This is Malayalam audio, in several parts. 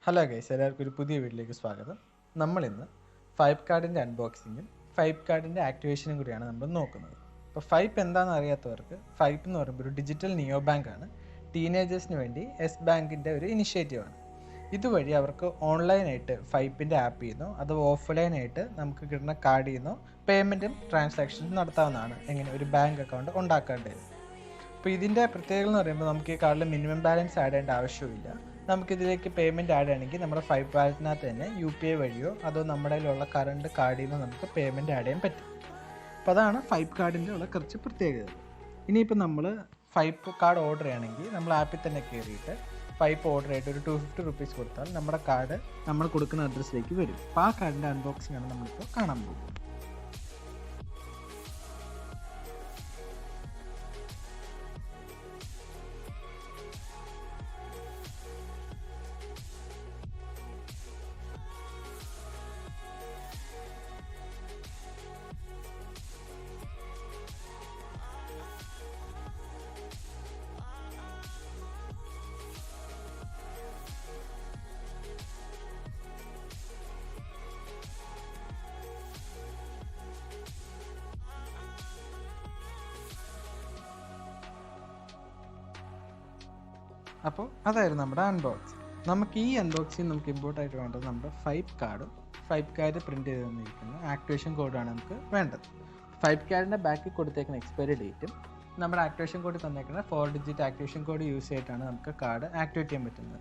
ഹലോ ഗൈസ്, എല്ലാവർക്കും ഒരു പുതിയ വീഡിയോയിലേക്ക് സ്വാഗതം. നമ്മളിന്ന് ഫൈപ്പ് കാർഡിൻ്റെ അൺബോക്സിങ്ങും ഫൈപ്പ് കാർഡിൻ്റെ ആക്ടിവേഷനും കൂടിയാണ് നമ്മൾ നോക്കുന്നത്. അപ്പോൾ ഫൈപ്പ് എന്താണെന്ന് അറിയാത്തവർക്ക്, ഫൈപ്പ് എന്ന് പറയുമ്പോൾ ഒരു ഡിജിറ്റൽ നിയോ ബാങ്കാണ്. ടീനേജേഴ്സിന് വേണ്ടി യെസ് ബാങ്കിൻ്റെ ഒരു ഇനിഷ്യേറ്റീവാണ്. ഇതുവഴി അവർക്ക് ഓൺലൈനായിട്ട് ഫൈപ്പിൻ്റെ ആപ്പിൽ നിന്നോ അഥവാ ഓഫ്ലൈനായിട്ട് നമുക്ക് കിട്ടുന്ന കാർഡിൽ നിന്നോ പേയ്മെൻറ്റും ട്രാൻസാക്ഷൻസും നടത്താവുന്നതാണ്. എങ്ങനെ ഒരു ബാങ്ക് അക്കൗണ്ട് ഉണ്ടാക്കേണ്ടത്. അപ്പോൾ ഇതിൻ്റെ പ്രത്യേകത എന്ന് പറയുമ്പോൾ നമുക്ക് ഈ കാർഡിൽ മിനിമം ബാലൻസ് ആഡ് ചെയ്യേണ്ട ആവശ്യമില്ല. നമുക്കിതിലേക്ക് പേയ്മെൻറ്റ് ആഡ് ചെയ്യണമെങ്കിൽ നമ്മുടെ ഫൈപ്പ് വാലറ്റിനകത്ത് തന്നെ UPI വഴിയോ അതോ നമ്മുടെ കയ്യിലുള്ള കറണ്ട് കാർഡിൽ നിന്ന് നമുക്ക് പേയ്മെൻറ്റ് ആഡ് ചെയ്യാൻ പറ്റും. അപ്പോൾ അതാണ് ഫൈപ്പ് കാർഡിൻ്റെ ഉള്ള കുറച്ച് പ്രത്യേകത. ഇനിയിപ്പോൾ നമ്മൾ ഫൈപ്പ് കാർഡ് ഓർഡർ ചെയ്യണമെങ്കിൽ നമ്മൾ ആപ്പിൽ തന്നെ കയറിയിട്ട് ഫൈപ്പ് ഓർഡർ ആയിട്ട് ഒരു 250 റുപ്പീസ് കൊടുത്താൽ നമ്മുടെ കാർഡ് നമ്മൾ കൊടുക്കുന്ന അഡ്രസ്സിലേക്ക് വരും. അപ്പോൾ ആ കാർഡിൻ്റെ അൺബോക്സിംഗ് ആണ് നമ്മളിപ്പോൾ കാണാൻ പോകുന്നത്. അപ്പോൾ അതായിരുന്നു നമ്മുടെ അൺബോക്സിങ്. നമുക്ക് ഈ അൺബോക്സിങ് നമുക്ക് ഇമ്പോർട്ടായിട്ട് വേണ്ടത് നമ്മുടെ ഫൈപ്പ് കാർഡ് പ്രിൻറ്റ് ചെയ്ത് തന്നിരിക്കുന്ന ആക്ടിവേഷൻ കോഡാണ് നമുക്ക് വേണ്ടത്. ഫൈപ്പ് കാർഡിൻ്റെ ബാക്കിൽ കൊടുത്തേക്കുന്ന എക്സ്പയറി ഡേറ്റും നമ്മുടെ ആക്ടിവേഷൻ കോഡ് തന്നേക്കുന്ന 4 ഡിജിറ്റ് ആക്ടിവേഷൻ കോഡ് യൂസ് ചെയ്തിട്ടാണ് നമുക്ക് കാർഡ് ആക്ടിവേറ്റ് ചെയ്യാൻ പറ്റുന്നത്.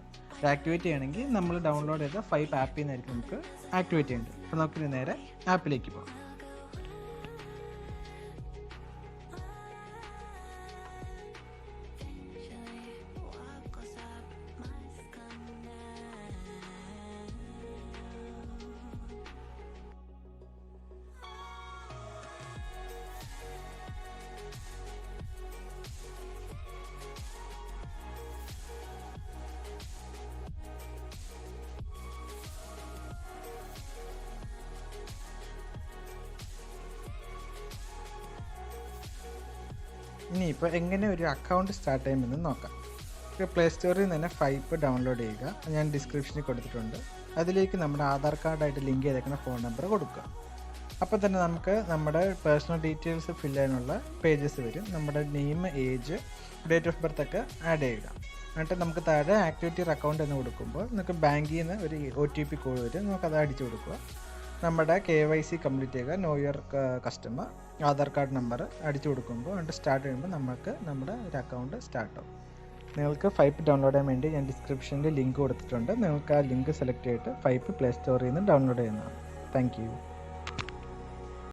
ആക്ടിവേറ്റ് ചെയ്യണമെങ്കിൽ നമ്മൾ ഡൗൺലോഡ് ചെയ്ത ഫൈപ്പ് ആപ്പിൽ നിന്നായിരിക്കും നമുക്ക് ആക്ടിവേറ്റ് ചെയ്യേണ്ടത്. അപ്പോൾ നമുക്ക് നേരെ ആപ്പിലേക്ക് പോകാം. ഇനിയിപ്പോൾ എങ്ങനെ ഒരു അക്കൗണ്ട് സ്റ്റാർട്ട് ചെയ്യുമെന്ന് നോക്കാം. പ്ലേ സ്റ്റോറിൽ നിന്ന് തന്നെ ഫൈപ്പ് ഡൗൺലോഡ് ചെയ്യുക. ഞാൻ ഡിസ്ക്രിപ്ഷനിൽ കൊടുത്തിട്ടുണ്ട്. അതിലേക്ക് നമ്മുടെ ആധാർ കാർഡായിട്ട് ലിങ്ക് ചെയ്തേക്കുന്ന ഫോൺ നമ്പർ കൊടുക്കുക. അപ്പോൾ തന്നെ നമുക്ക് നമ്മുടെ പേഴ്സണൽ ഡീറ്റെയിൽസ് ഫില്ല് ചെയ്യാനുള്ള പേജസ് വരും. നമ്മുടെ name, age, date of birth ഒക്കെ ആഡ് ചെയ്യുക. എന്നിട്ട് നമുക്ക് താഴെ ആക്ടിവേറ്റ് അക്കൗണ്ട് എന്ന് കൊടുക്കുമ്പോൾ നമുക്ക് ബാങ്കിൽ നിന്ന് ഒരു OTP കോഡ് വരും. നമുക്കത് അടിച്ചു കൊടുക്കുക. നമ്മുടെ KYC കംപ്ലീറ്റ് ചെയ്യുക. No your customer, Aadhaar card number അടിച്ചു കൊടുക്കുമ്പോൾ എന്നിട്ട് സ്റ്റാർട്ട് ചെയ്യുമ്പോൾ നമുക്ക് നമ്മുടെ ഒരു അക്കൗണ്ട് സ്റ്റാർട്ടാവും. നിങ്ങൾക്ക് ഫൈപ്പ് ഡൗൺലോഡ് ചെയ്യാൻ വേണ്ടി ഞാൻ ഡിസ്ക്രിപ്ഷനിൽ ലിങ്ക് കൊടുത്തിട്ടുണ്ട്. നിങ്ങൾക്ക് ആ ലിങ്ക് സെലക്ട് ചെയ്തിട്ട് ഫൈപ്പ് പ്ലേ സ്റ്റോറിൽ നിന്ന് ഡൗൺലോഡ് ചെയ്യുന്നതാണ്. Thank you.